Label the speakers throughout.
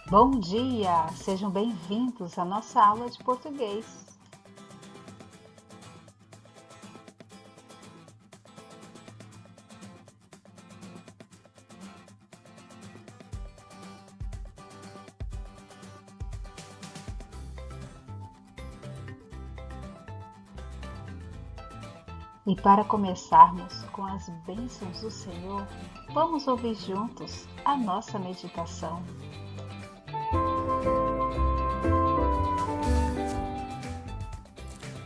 Speaker 1: Bom dia! Sejam bem-vindos à nossa aula de português. E para começarmos com as bênçãos do Senhor, vamos ouvir juntos a nossa meditação.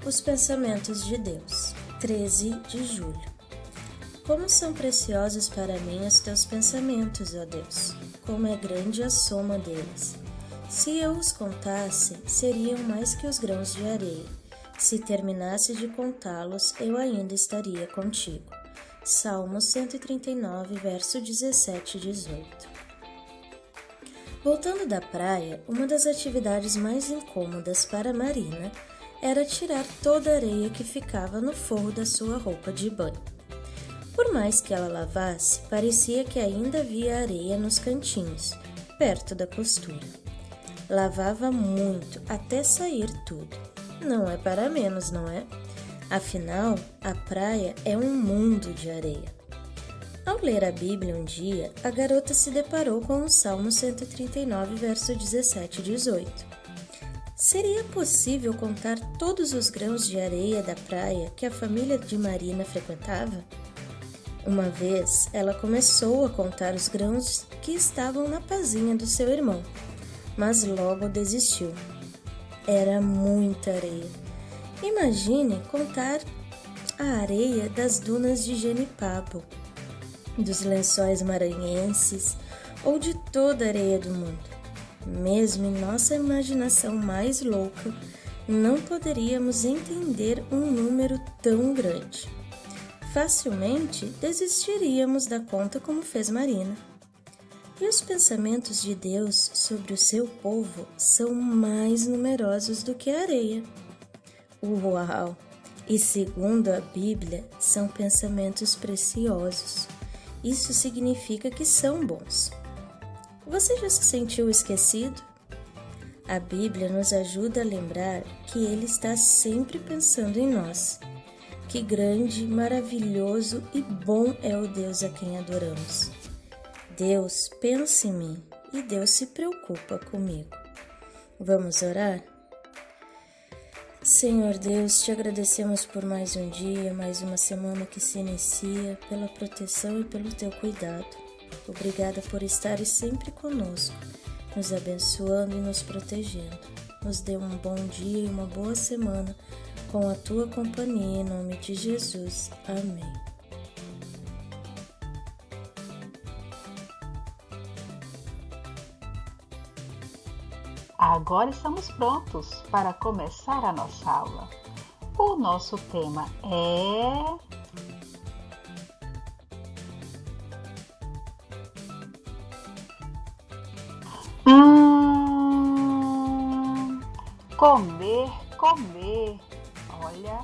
Speaker 2: Os pensamentos de Deus, 13 de julho. Como são preciosos para mim os teus pensamentos, ó Deus! Como é grande a soma deles! Se eu os contasse, seriam mais que os grãos de areia. Se terminasse de contá-los, eu ainda estaria contigo. Salmo 139, verso 17 e 18. Voltando da praia, uma das atividades mais incômodas para Marina era tirar toda a areia que ficava no forro da sua roupa de banho. Por mais que ela lavasse, parecia que ainda havia areia nos cantinhos, perto da costura. Lavava muito até sair tudo. Não é para menos, não é? Afinal, a praia é um mundo de areia. Ao ler a Bíblia um dia, a garota se deparou com o Salmo 139, verso 17 e 18. Seria possível contar todos os grãos de areia da praia que a família de Marina frequentava? Uma vez, ela começou a contar os grãos que estavam na pazinha do seu irmão, mas logo desistiu. Era muita areia. Imagine contar a areia das dunas de Genipapo, dos lençóis maranhenses ou de toda a areia do mundo. Mesmo em nossa imaginação mais louca, não poderíamos entender um número tão grande. Facilmente desistiríamos da conta como fez Marina. E os pensamentos de Deus sobre o seu povo são mais numerosos do que a areia. Uau! E segundo a Bíblia, são pensamentos preciosos. Isso significa que são bons. Você já se sentiu esquecido? A Bíblia nos ajuda a lembrar que Ele está sempre pensando em nós. Que grande, maravilhoso e bom é o Deus a quem adoramos. Deus pensa em mim e Deus se preocupa comigo. Vamos orar? Senhor Deus, te agradecemos por mais um dia, mais uma semana que se inicia, pela proteção e pelo teu cuidado. Obrigada por estares sempre conosco, nos abençoando e nos protegendo. Nos dê um bom dia e uma boa semana com a tua companhia, em nome de Jesus. Amém.
Speaker 1: Agora estamos prontos para começar a nossa aula. O nosso tema é comer. Olha,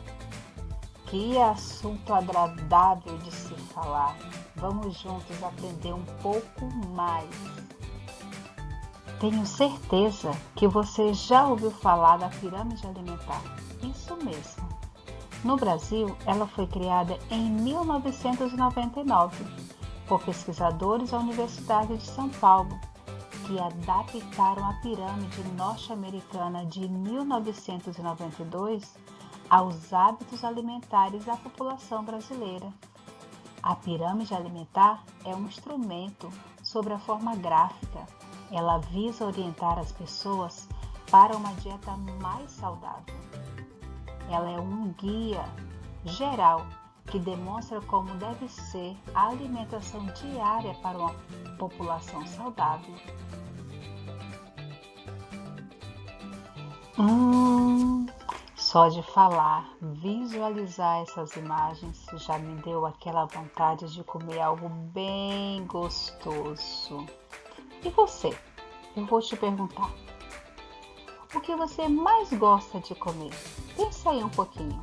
Speaker 1: que assunto agradável de se falar. Vamos juntos aprender um pouco mais. Tenho certeza que você já ouviu falar da pirâmide alimentar. Isso mesmo. No Brasil, ela foi criada em 1999 por pesquisadores da Universidade de São Paulo, que adaptaram a pirâmide norte-americana de 1992 aos hábitos alimentares da população brasileira. A pirâmide alimentar é um instrumento sobre a forma gráfica. Ela visa orientar as pessoas para uma dieta mais saudável. Ela é um guia geral que demonstra como deve ser a alimentação diária para uma população saudável. Só de falar, visualizar essas imagens já me deu aquela vontade de comer algo bem gostoso. E você? Eu vou te perguntar. O que você mais gosta de comer? Pensa aí um pouquinho.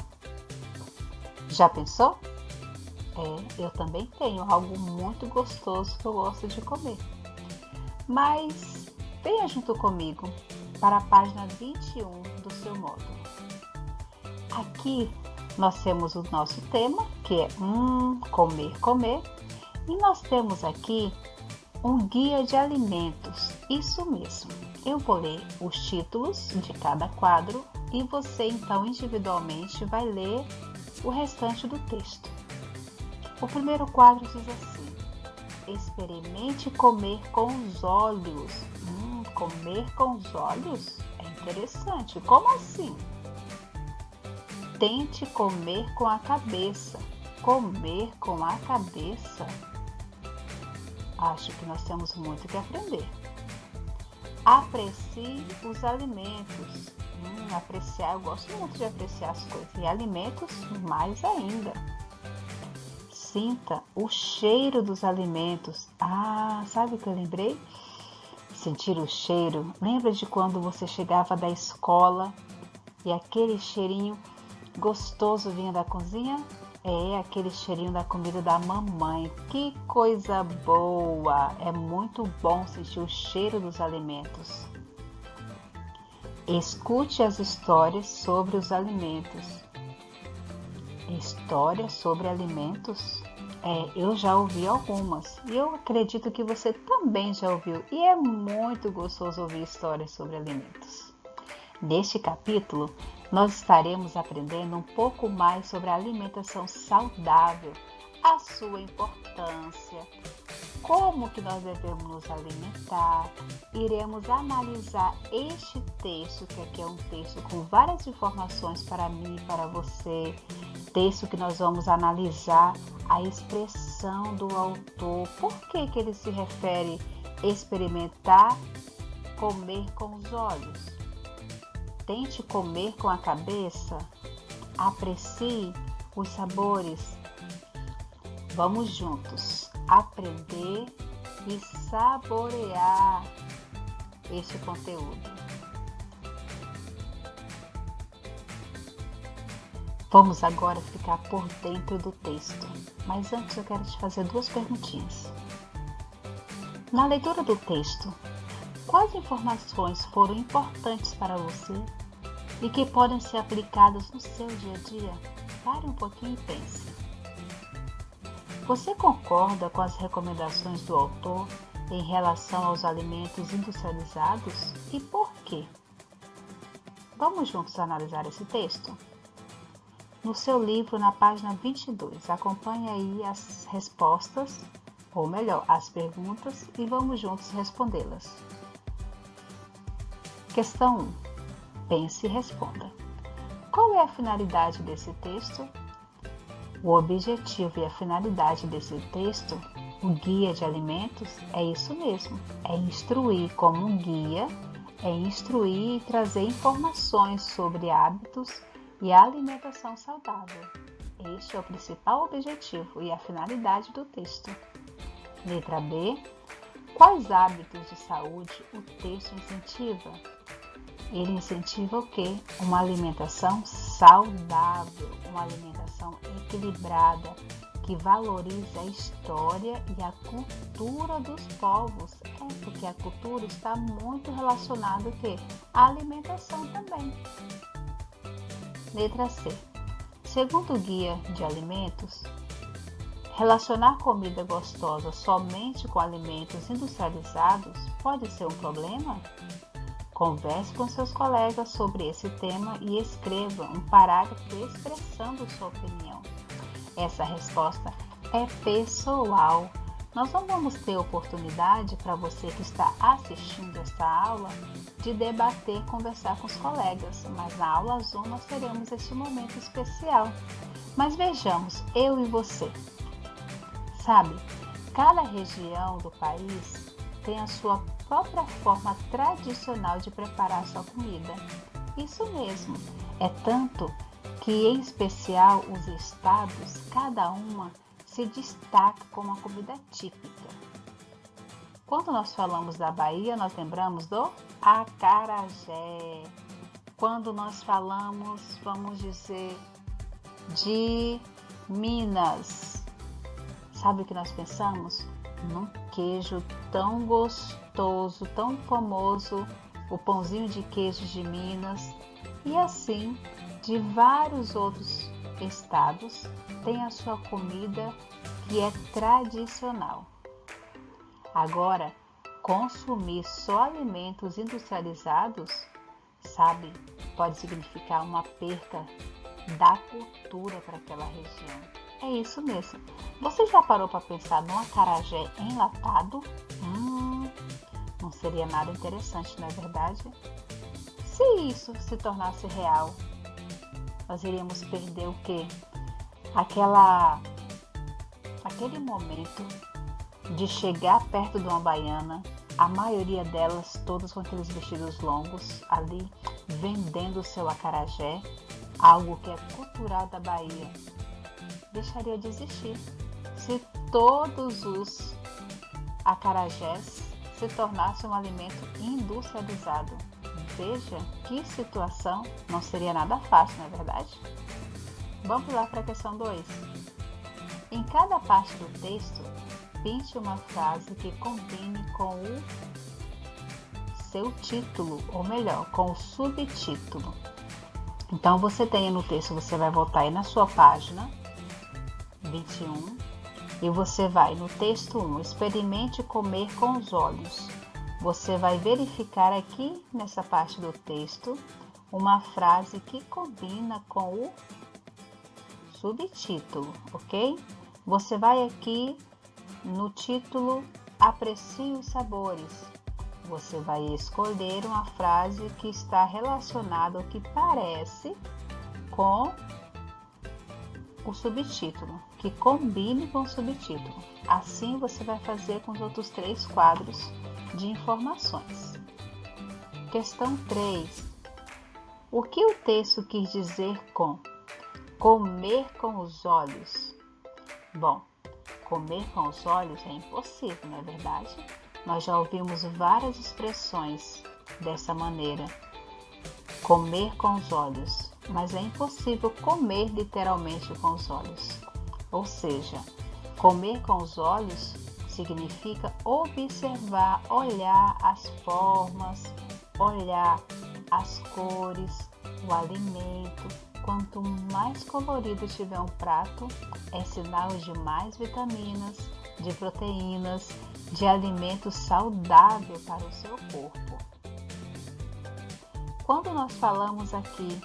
Speaker 1: Já pensou? Eu também tenho algo muito gostoso que eu gosto de comer. Mas venha junto comigo para a página 21 do seu módulo. Aqui nós temos o nosso tema, que é comer, comer, e nós temos aqui um guia de alimentos, isso mesmo. Eu vou ler os títulos de cada quadro e você então individualmente vai ler o restante do texto. O primeiro quadro diz assim: experimente comer com os olhos. Comer com os olhos? É interessante. Como assim? Tente comer com a cabeça. Comer com a cabeça? Acho que nós temos muito que aprender. Aprecie os alimentos. Apreciar, eu gosto muito de apreciar as coisas. E alimentos, mais ainda. Sinta o cheiro dos alimentos. Sabe o que eu lembrei? Sentir o cheiro. Lembra de quando você chegava da escola e aquele cheirinho gostoso vinha da cozinha? É aquele cheirinho da comida da mamãe. Que coisa boa! É muito bom sentir o cheiro dos alimentos. Escute as histórias sobre os alimentos. Histórias sobre alimentos? Eu já ouvi algumas e eu acredito que você também já ouviu, e é muito gostoso ouvir histórias sobre alimentos. Neste capítulo, nós estaremos aprendendo um pouco mais sobre a alimentação saudável, a sua importância, como que nós devemos nos alimentar. Iremos analisar este texto, que aqui é um texto com várias informações para mim e para você. Texto que nós vamos analisar a expressão do autor. Por que ele se refere a experimentar comer com os olhos? Tente comer com a cabeça. Aprecie os sabores. Vamos juntos aprender e saborear este conteúdo. Vamos agora ficar por dentro do texto, mas antes eu quero te fazer duas perguntinhas. Na leitura do texto, quais informações foram importantes para você e que podem ser aplicadas no seu dia a dia? Pare um pouquinho e pense. Você concorda com as recomendações do autor em relação aos alimentos industrializados e por quê? Vamos juntos analisar esse texto? No seu livro, na página 22, acompanhe aí as respostas, ou melhor, as perguntas, e vamos juntos respondê-las. Questão 1. Pense e responda. Qual é a finalidade desse texto? O objetivo e a finalidade desse texto, o guia de alimentos, é isso mesmo, é instruir como um guia, é instruir e trazer informações sobre hábitos e a alimentação saudável. Este é o principal objetivo e a finalidade do texto. Letra B. Quais hábitos de saúde o texto incentiva? Ele incentiva o quê? Uma alimentação saudável, uma alimentação equilibrada, que valoriza a história e a cultura dos povos. Porque a cultura está muito relacionada à alimentação também. Letra C. Segundo o guia de alimentos, relacionar comida gostosa somente com alimentos industrializados pode ser um problema? Converse com seus colegas sobre esse tema e escreva um parágrafo expressando sua opinião. Essa resposta é pessoal. Nós não vamos ter oportunidade para você que está assistindo esta aula de debater, conversar com os colegas, mas na aula Zoom nós teremos este momento especial. Mas vejamos, eu e você. Sabe, cada região do país tem a sua própria forma tradicional de preparar sua comida. Isso mesmo, é tanto que em especial os estados, cada uma se destaca com uma comida típica. Quando nós falamos da Bahia, nós lembramos do acarajé. Quando nós falamos, vamos dizer, de Minas, sabe o que nós pensamos? Num queijo tão gostoso, tão famoso, o pãozinho de queijo de Minas, e assim de vários outros estados tem a sua comida que é tradicional. Agora, consumir só alimentos industrializados, sabe, pode significar uma perca da cultura para aquela região. É isso mesmo. Você já parou para pensar num acarajé enlatado? Não seria nada interessante, não é verdade? Se isso se tornasse real, nós iríamos perder o quê? Aquele momento de chegar perto de uma baiana, a maioria delas todas com aqueles vestidos longos ali vendendo o seu acarajé, algo que é cultural da Bahia, deixaria de existir se todos os acarajés se tornassem um alimento industrializado. Veja que situação, não seria nada fácil, não é verdade? Vamos lá para a questão 2. Em cada parte do texto, pinte uma frase que combine com o seu título, ou melhor, com o subtítulo. Então, você tem no texto, você vai voltar aí na sua página 21 e você vai no texto 1, experimente comer com os olhos. Você vai verificar aqui nessa parte do texto uma frase que combina com o subtítulo, ok? Você vai aqui no título Aprecie os sabores. Você vai escolher uma frase que está relacionada ou que parece com o subtítulo, que combine com o subtítulo. Assim você vai fazer com os outros 3 quadros de informações. Questão 3. O que o texto quis dizer com comer com os olhos? Bom, comer com os olhos é impossível, não é verdade? Nós já ouvimos várias expressões dessa maneira. Comer com os olhos, mas é impossível comer literalmente com os olhos. Ou seja, comer com os olhos significa observar, olhar as formas, olhar as cores, o alimento. Quanto mais colorido tiver um prato, é sinal de mais vitaminas, de proteínas, de alimento saudável para o seu corpo. Quando nós falamos aqui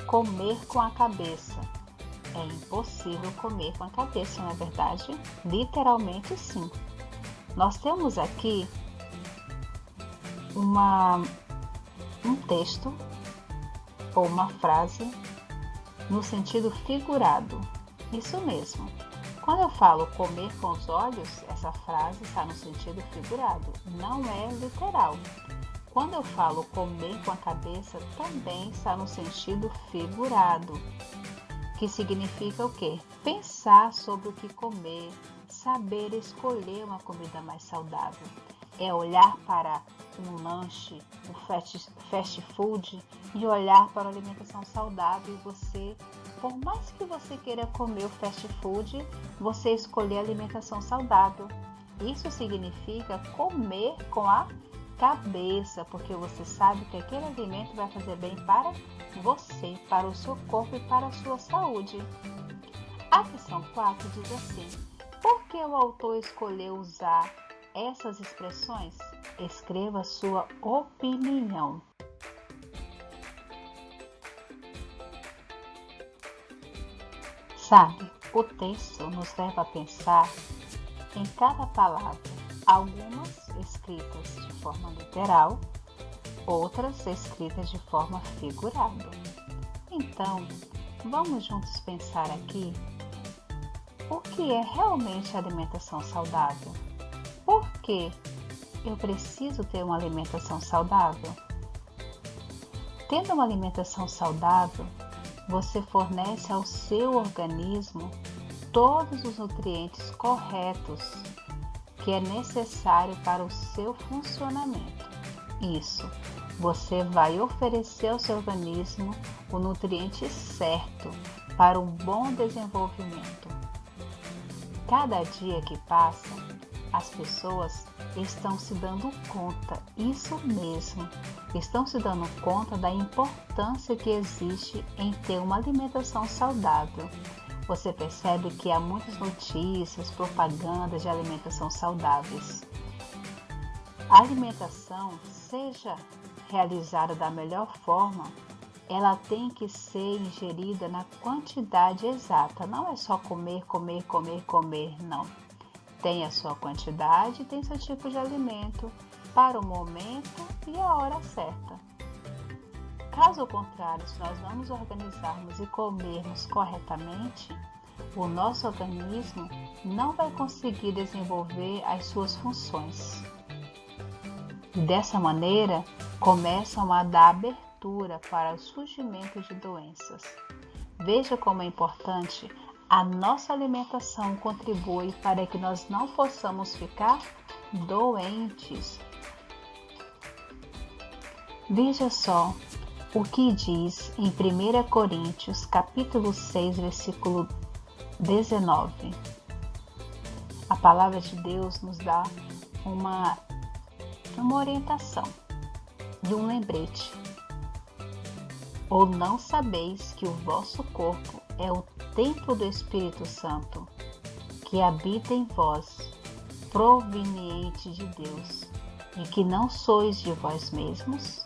Speaker 1: comer com a cabeça, é impossível comer com a cabeça, não é verdade? Literalmente sim. Nós temos aqui um texto ou uma frase no sentido figurado. Isso mesmo. Quando eu falo comer com os olhos, essa frase está no sentido figurado, não é literal. Quando eu falo comer com a cabeça, também está no sentido figurado, que significa o quê? Pensar sobre o que comer, saber escolher uma comida mais saudável. É olhar para um lanche, um fast food e olhar para a alimentação saudável. E você, por mais que você queira comer o fast food, você escolher a alimentação saudável. Isso significa comer com a cabeça, porque você sabe que aquele alimento vai fazer bem para você, para o seu corpo e para a sua saúde. A questão 4 diz assim: por que o autor escolheu usar essas expressões? Escreva sua opinião. Sabe, o texto nos leva a pensar em cada palavra, algumas escritas de forma literal, outras escritas de forma figurada. Então, vamos juntos pensar aqui o que é realmente alimentação saudável. Por que eu preciso ter uma alimentação saudável? Tendo uma alimentação saudável, você fornece ao seu organismo todos os nutrientes corretos que é necessário para o seu funcionamento. Isso, você vai oferecer ao seu organismo o nutriente certo para um bom desenvolvimento. Cada dia que passa, As pessoas estão se dando conta, isso mesmo, estão se dando conta da importância que existe em ter uma alimentação saudável. Você percebe que há muitas notícias, propagandas de alimentação saudáveis. A alimentação, seja realizada da melhor forma, ela tem que ser ingerida na quantidade exata. Não é só comer, não. Tem a sua quantidade, tem seu tipo de alimento para o momento e a hora certa. Caso contrário, se nós não nos organizarmos e comermos corretamente, o nosso organismo não vai conseguir desenvolver as suas funções. E dessa maneira, começam a dar abertura para o surgimento de doenças. Veja como é importante a nossa alimentação contribui para que nós não possamos ficar doentes. Veja só o que diz em 1 Coríntios, capítulo 6, versículo 19. A palavra de Deus nos dá uma orientação e um lembrete. Ou não sabeis que o vosso corpo é o templo do Espírito Santo, que habita em vós, proveniente de Deus, e que não sois de vós mesmos?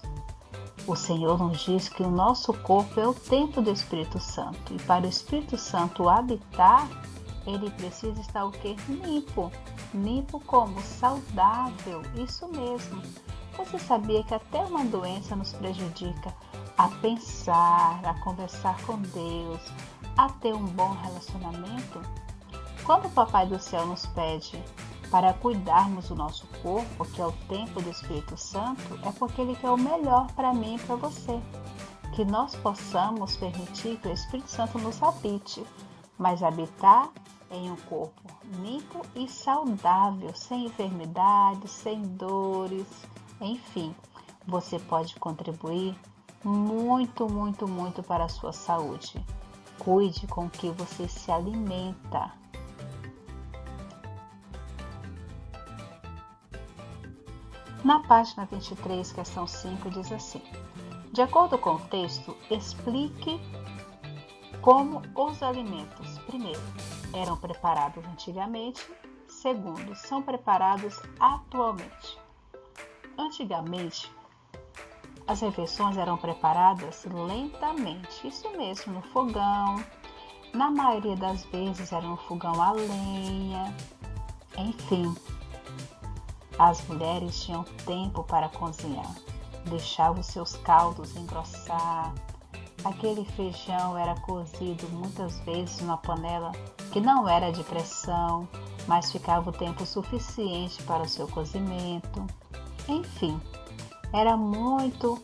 Speaker 1: O Senhor nos diz que o nosso corpo é o templo do Espírito Santo, e para o Espírito Santo habitar, ele precisa estar o quê? Limpo. Limpo como? Saudável, isso mesmo. Você sabia que até uma doença nos prejudica a pensar, a conversar com Deus, a ter um bom relacionamento? Quando o Papai do Céu nos pede para cuidarmos do nosso corpo, que é o templo do Espírito Santo, é porque Ele quer o melhor para mim e para você. Que nós possamos permitir que o Espírito Santo nos habite, mas habitar em um corpo limpo e saudável, sem enfermidades, sem dores, enfim. Você pode contribuir muito para a sua saúde. Cuide com o que você se alimenta. Na página 23, questão 5, diz assim: de acordo com o texto, explique como os alimentos, primeiro, eram preparados antigamente, segundo, são preparados atualmente. Antigamente, as refeições eram preparadas lentamente, isso mesmo, no fogão. Na maioria das vezes era no fogão a lenha. Enfim, as mulheres tinham tempo para cozinhar, deixavam os seus caldos engrossar. Aquele feijão era cozido muitas vezes numa panela que não era de pressão, mas ficava o tempo suficiente para o seu cozimento. Enfim, era muito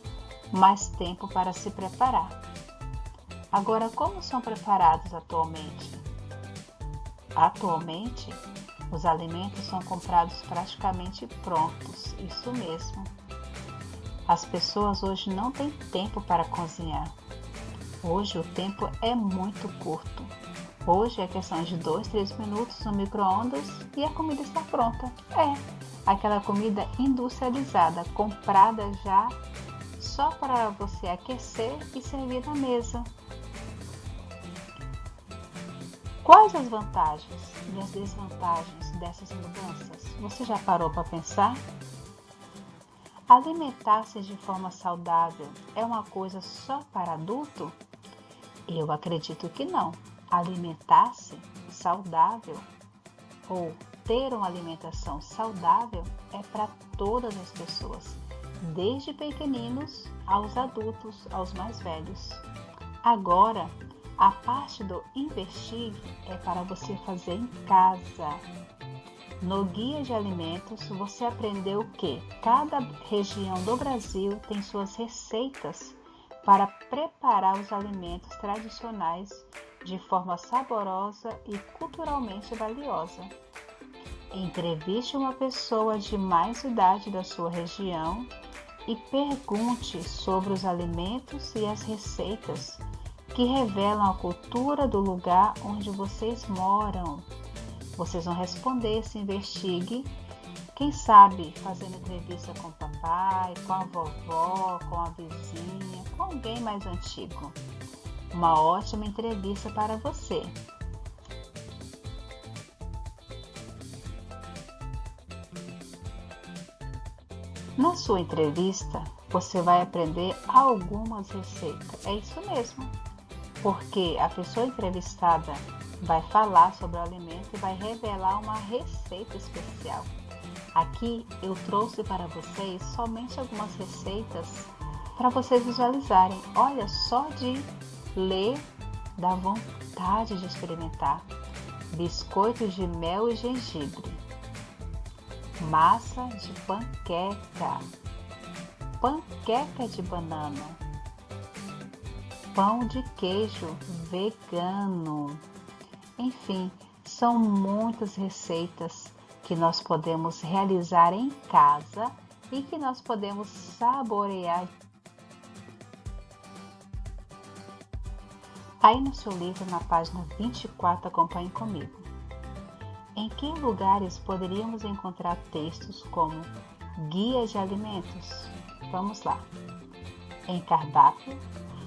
Speaker 1: mais tempo para se preparar. Agora, como são preparados atualmente? Atualmente, os alimentos são comprados praticamente prontos, isso mesmo. As pessoas hoje não têm tempo para cozinhar. Hoje o tempo é muito curto. Hoje é questão de 2, 3 minutos no micro-ondas e a comida está pronta. Aquela comida industrializada, comprada já só para você aquecer e servir na mesa. Quais as vantagens e as desvantagens dessas mudanças? Você já parou para pensar? Alimentar-se de forma saudável é uma coisa só para adulto? Eu acredito que não. Alimentar-se saudável ou ter uma alimentação saudável é para todas as pessoas, desde pequeninos aos adultos, aos mais velhos. Agora, a parte do investir é para você fazer em casa. No Guia de Alimentos, você aprendeu que cada região do Brasil tem suas receitas para preparar os alimentos tradicionais de forma saborosa e culturalmente valiosa. Entreviste uma pessoa de mais idade da sua região e pergunte sobre os alimentos e as receitas que revelam a cultura do lugar onde vocês moram. Vocês vão responder, se investigue. Quem sabe fazendo entrevista com o papai, com a vovó, com a vizinha, com alguém mais antigo. Uma ótima entrevista para você. Na sua entrevista, você vai aprender algumas receitas. É isso mesmo, porque a pessoa entrevistada vai falar sobre o alimento e vai revelar uma receita especial. Aqui eu trouxe para vocês somente algumas receitas para vocês visualizarem. Olha, só de ler dá vontade de experimentar. Biscoitos de mel e gengibre, massa de panqueca, panqueca de banana, pão de queijo vegano. Enfim, são muitas receitas que nós podemos realizar em casa e que nós podemos saborear. Aí no seu livro, na página 24, acompanhe comigo. Em que lugares poderíamos encontrar textos como guia de alimentos? Vamos lá. Em cardápio,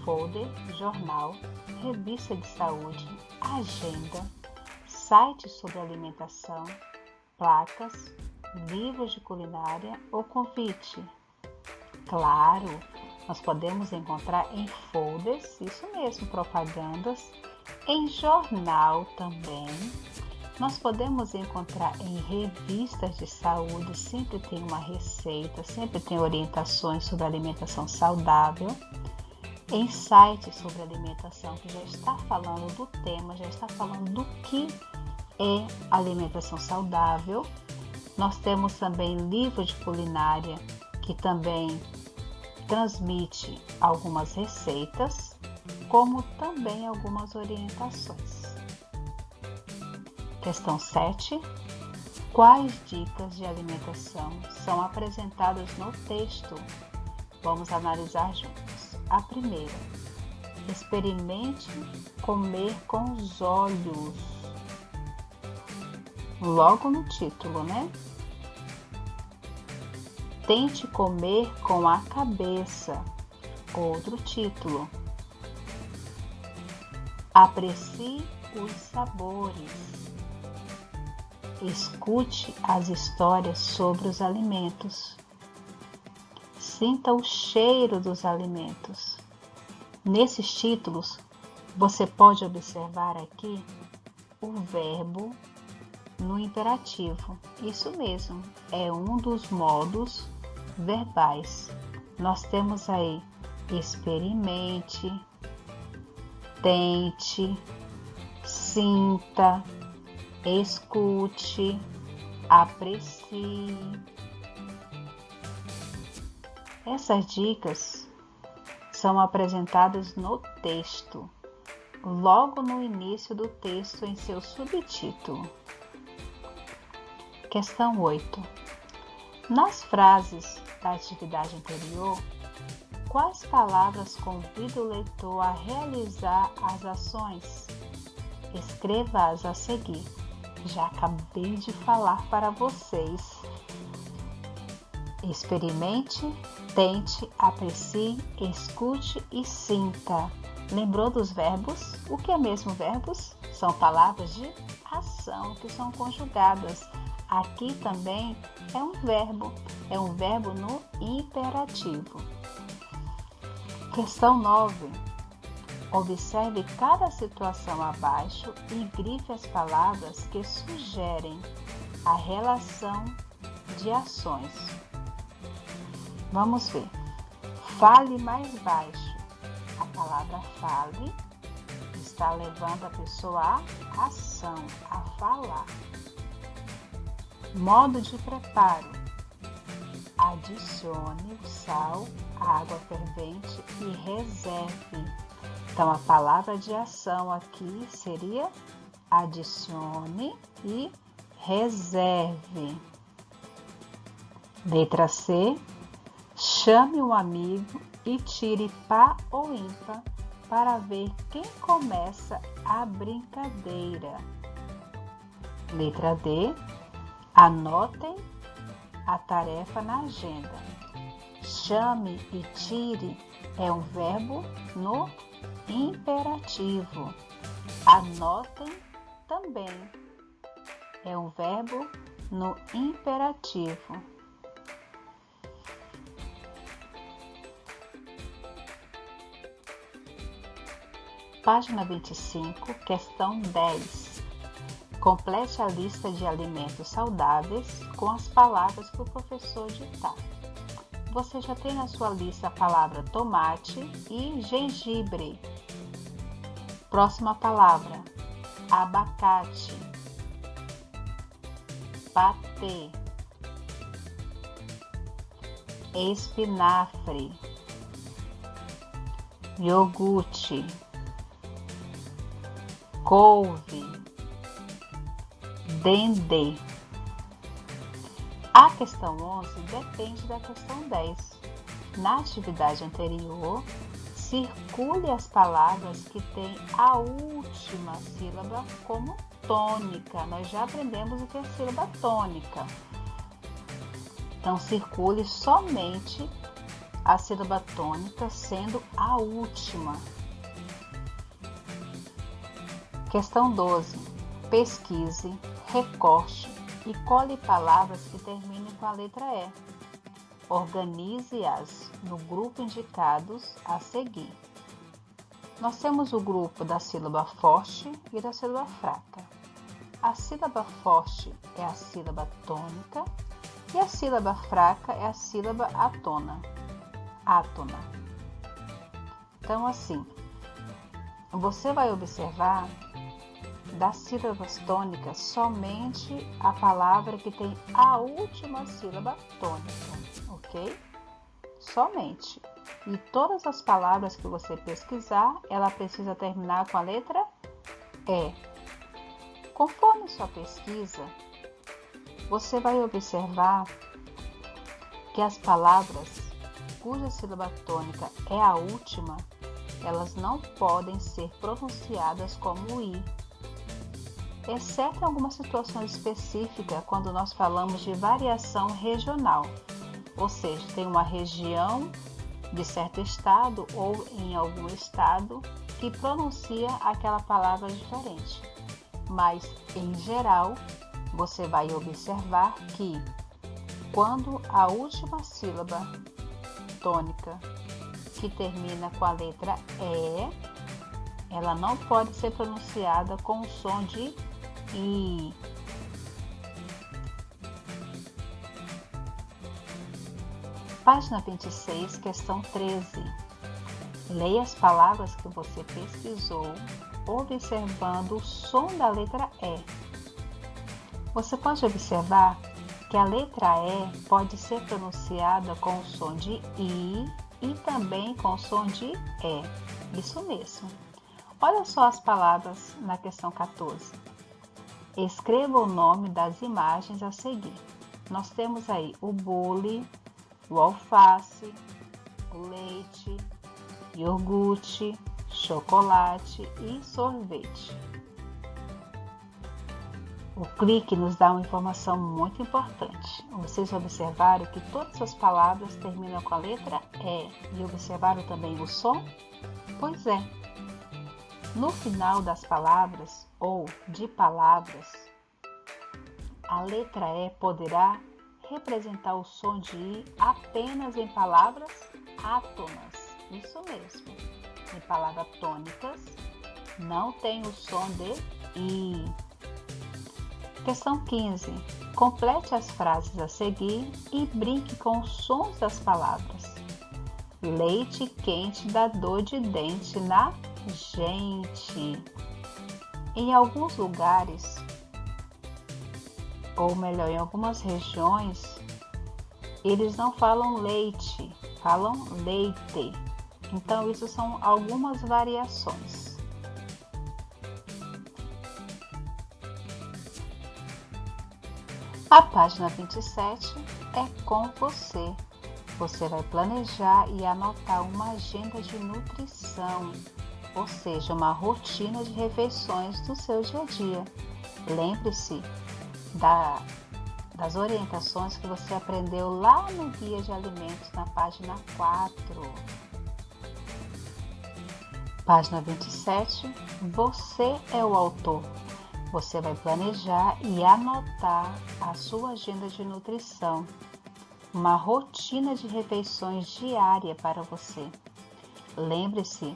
Speaker 1: folder, jornal, revista de saúde, agenda, sites sobre alimentação, placas, livros de culinária ou convite. Claro, nós podemos encontrar em folders, isso mesmo, propagandas, em jornal também. Nós podemos encontrar em revistas de saúde, sempre tem uma receita, sempre tem orientações sobre alimentação saudável. Em sites sobre alimentação, que já está falando do tema, já está falando do que é alimentação saudável. Nós temos também livro de culinária, que também transmite algumas receitas, como também algumas orientações. Questão 7. Quais dicas de alimentação são apresentadas no texto? Vamos analisar juntos. A primeira: experimente comer com os olhos. Logo no título, né? Tente comer com a cabeça. Outro título. Aprecie os sabores. Escute as histórias sobre os alimentos. Sinta o cheiro dos alimentos. Nesses títulos, você pode observar aqui o verbo no imperativo. Isso mesmo, é um dos modos verbais. Nós temos aí experimente, tente, sinta, escute, aprecie. Essas dicas são apresentadas no texto, logo no início do texto em seu subtítulo. Questão 8. Nas frases da atividade anterior, quais palavras convida o leitor a realizar as ações? Escreva-as a seguir. Já acabei de falar para vocês. Experimente, tente, aprecie, escute e sinta. Lembrou dos verbos? O que é mesmo verbos? São palavras de ação que são conjugadas. Aqui também é um verbo no imperativo. Questão 9. Observe cada situação abaixo e grife as palavras que sugerem a relação de ações. Vamos ver. Fale mais baixo. A palavra fale está levando a pessoa à ação, a falar. Modo de preparo. Adicione o sal, a água fervente e reserve. Então, a palavra de ação aqui seria adicione e reserve. Letra C. Chame um amigo e tire par ou ímpar para ver quem começa a brincadeira. Letra D. Anotem a tarefa na agenda. Chame e tire é um verbo no imperativo. Anotem também é um verbo no imperativo. Página 25, questão 10. Complete a lista de alimentos saudáveis com as palavras que o professor ditar. Você já tem na sua lista a palavra tomate e gengibre. Próxima palavra: abacate, patê, espinafre, iogurte, couve, dendê. A questão 11 depende da questão 10. Na atividade anterior, circule as palavras que têm a última sílaba como tônica. Nós já aprendemos o que é sílaba tônica. Então, circule somente a sílaba tônica sendo a última. Questão 12. Pesquise, recorte e cole palavras que terminem com a letra E. Organize-as no grupo indicados a seguir. Nós temos o grupo da sílaba forte e da sílaba fraca. A sílaba forte é a sílaba tônica e a sílaba fraca é a sílaba átona. Então, assim, você vai observar das sílabas tônicas somente a palavra que tem a última sílaba tônica, ok? Somente. E todas as palavras que você pesquisar, ela precisa terminar com a letra E. Conforme sua pesquisa, você vai observar que as palavras cuja sílaba tônica é a última, elas não podem ser pronunciadas como I, exceto em algumas situações específicas, quando nós falamos de variação regional, ou seja, tem uma região de certo estado ou em algum estado que pronuncia aquela palavra diferente. Mas, em geral, você vai observar que quando a última sílaba tônica que termina com a letra E, ela não pode ser pronunciada com o som de I. Página 26, questão 13. Leia as palavras que você pesquisou, observando o som da letra E. Você pode observar que a letra E pode ser pronunciada com o som de I e também com o som de E. Isso mesmo. Olha só as palavras na questão 14. Escreva o nome das imagens a seguir. Nós temos aí o bule, o alface, o leite, iogurte, chocolate e sorvete. O clique nos dá uma informação muito importante. Vocês observaram que todas as palavras terminam com a letra E e observaram também o som? Pois é. No final das palavras ou de palavras, a letra E poderá representar o som de I apenas em palavras átonas. Isso mesmo. Em palavras tônicas, não tem o som de I. Questão 15. Complete as frases a seguir e brinque com os sons das palavras. Leite quente dá dor de dente na gente. Em alguns lugares, ou melhor, em algumas regiões, eles não falam leite, falam leite. Então, isso são algumas variações. A página 27 é com você. Você vai planejar e anotar uma agenda de nutrição, ou seja, uma rotina de refeições do seu dia a dia. Lembre-se das orientações que você aprendeu lá no Guia de Alimentos, na página 4. Página 27, você é o autor. Você vai planejar e anotar a sua agenda de nutrição, uma rotina de refeições diária para você. Lembre-se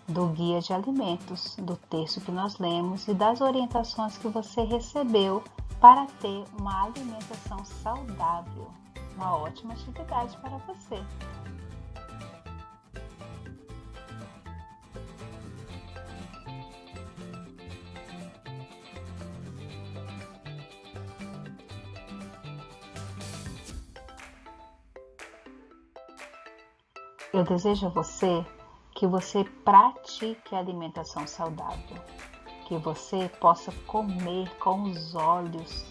Speaker 1: do Guia de Alimentos, do texto que nós lemos e das orientações que você recebeu para ter uma alimentação saudável. Uma ótima atividade para você. Eu desejo a você que você pratique a alimentação saudável, que você possa comer com os olhos,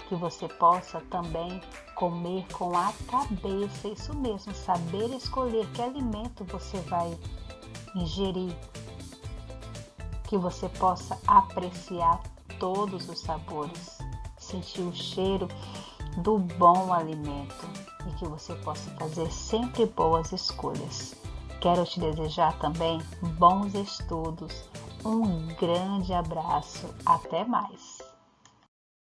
Speaker 1: que você possa também comer com a cabeça, isso mesmo, saber escolher que alimento você vai ingerir, que você possa apreciar todos os sabores, sentir o cheiro do bom alimento e que você possa fazer sempre boas escolhas. Quero te desejar também bons estudos. Um grande abraço. Até mais!